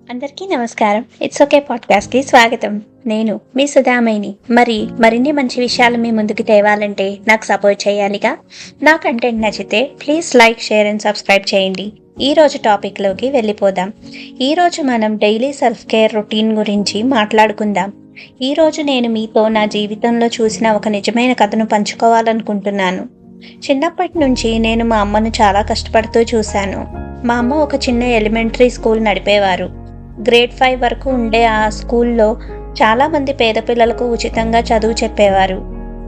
అందరికీ నమస్కారం. It's okay పాడ్కాస్ట్కి స్వాగతం. నేను మీ సుధామయ్యని. మరిన్ని మంచి విషయాలు మీ ముందుకు తేవాలంటే నాకు సపోర్ట్ చేయాలిగా. నా కంటెంట్ నచ్చితే please like, share and subscribe చేయండి. ఈరోజు టాపిక్లోకి వెళ్ళిపోదాం. ఈరోజు మనం డైలీ సెల్ఫ్ కేర్ రొటీన్ గురించి మాట్లాడుకుందాం. ఈరోజు నేను మీతో నా జీవితంలో చూసిన ఒక నిజమైన కథను పంచుకోవాలనుకుంటున్నాను. చిన్నప్పటి నుంచి నేను మా అమ్మను చాలా కష్టపడుతూ చూశాను. మా అమ్మ ఒక చిన్న ఎలిమెంటరీ స్కూల్ నడిపేవారు. గ్రేడ్ 5 వరకు ఉండే ఆ స్కూల్లో చాలామంది పేద పిల్లలకు ఉచితంగా చదువు చెప్పేవారు.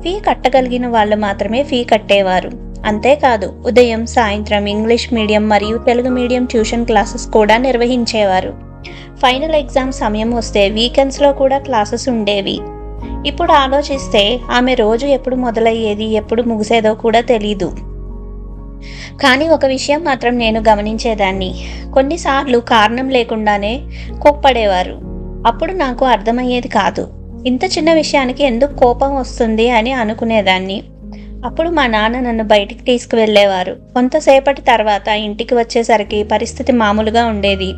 ఫీ కట్టగలిగిన వాళ్ళు మాత్రమే ఫీ కట్టేవారు. అంతేకాదు, ఉదయం సాయంత్రం ఇంగ్లీష్ మీడియం మరియు తెలుగు మీడియం ట్యూషన్ క్లాసెస్ కూడా నిర్వహించేవారు. ఫైనల్ ఎగ్జామ్ సమయం వస్తే వీకెండ్స్లో కూడా క్లాసెస్ ఉండేవి. ఇప్పుడు ఆలోచిస్తే ఆమె రోజు ఎప్పుడు మొదలయ్యేది, ఎప్పుడు ముగిసేదో కూడా తెలీదు. కానీ ఒక విషయం మాత్రం నేను గమనించేదాన్ని. కొన్నిసార్లు కారణం లేకుండానే కోప్పడేవారు. అప్పుడు నాకు అర్థమయ్యేది కాదు, ఇంత చిన్న విషయానికి ఎందుకు కోపం వస్తుంది అని అనుకునేదాన్ని. అప్పుడు మా నాన్న నన్ను బయటికి తీసుకువెళ్ళేవారు. కొంతసేపటి తర్వాత ఇంటికి వచ్చేసరికి పరిస్థితి మామూలుగా ఉండేది.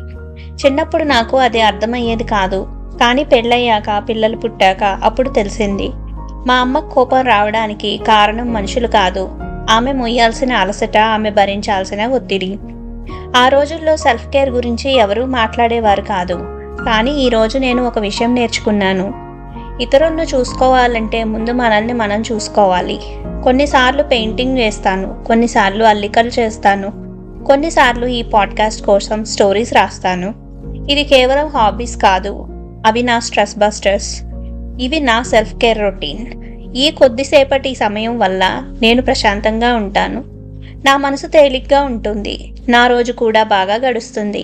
చిన్నప్పుడు నాకు అది అర్థమయ్యేది కాదు. కానీ పెళ్ళయ్యాక, పిల్లలు పుట్టాక అప్పుడు తెలిసింది. మా అమ్మకు కోపం రావడానికి కారణం మనుషులు కాదు, ఆమె మొయ్యాల్సిన అలసట, ఆమె భరించాల్సిన ఒత్తిడి. ఆ రోజుల్లో సెల్ఫ్ కేర్ గురించి ఎవరూ మాట్లాడేవారు కాదు. కానీ ఈరోజు నేను ఒక విషయం నేర్చుకున్నాను. ఇతరులను చూసుకోవాలంటే ముందు మనల్ని మనం చూసుకోవాలి. కొన్నిసార్లు పెయింటింగ్ వేస్తాను, కొన్నిసార్లు అల్లికలు చేస్తాను, కొన్నిసార్లు ఈ పాడ్కాస్ట్ కోసం స్టోరీస్ రాస్తాను. ఇది కేవలం హాబీస్ కాదు, అవి నా స్ట్రెస్ బస్టర్స్. ఇవి నా సెల్ఫ్ కేర్ రొటీన్. ఈ కొద్దిసేపటి సమయం వల్ల నేను ప్రశాంతంగా ఉంటాను. నా మనసు తేలిగ్గా ఉంటుంది. నా రోజు కూడా బాగా గడుస్తుంది.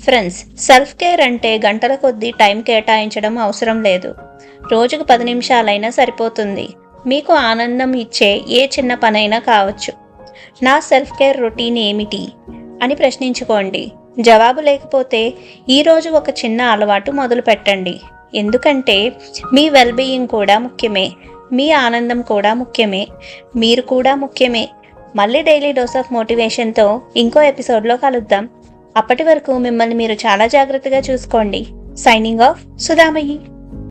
ఫ్రెండ్స్, సెల్ఫ్ కేర్ అంటే గంటల కొద్దీ టైం కేటాయించడం అవసరం లేదు. రోజుకు 10 నిమిషాలైనా సరిపోతుంది. మీకు ఆనందం ఇచ్చే ఏ చిన్న పనైనా కావచ్చు. నా సెల్ఫ్ కేర్ రొటీన్ ఏమిటి అని ప్రశ్నించుకోండి. జవాబు లేకపోతే ఈరోజు ఒక చిన్న అలవాటు మొదలు పెట్టండి. ఎందుకంటే మీ వెల్బీయింగ్ కూడా ముఖ్యమే, మీ ఆనందం కూడా ముఖ్యమే, మీరు కూడా ముఖ్యమే. మళ్ళీ డైలీ డోస్ ఆఫ్ మోటివేషన్తో ఇంకో ఎపిసోడ్లో కలుద్దాం. అప్పటి వరకు మిమ్మల్ని మీరు చాలా జాగ్రత్తగా చూసుకోండి. Signing off, సుధామయ్యి.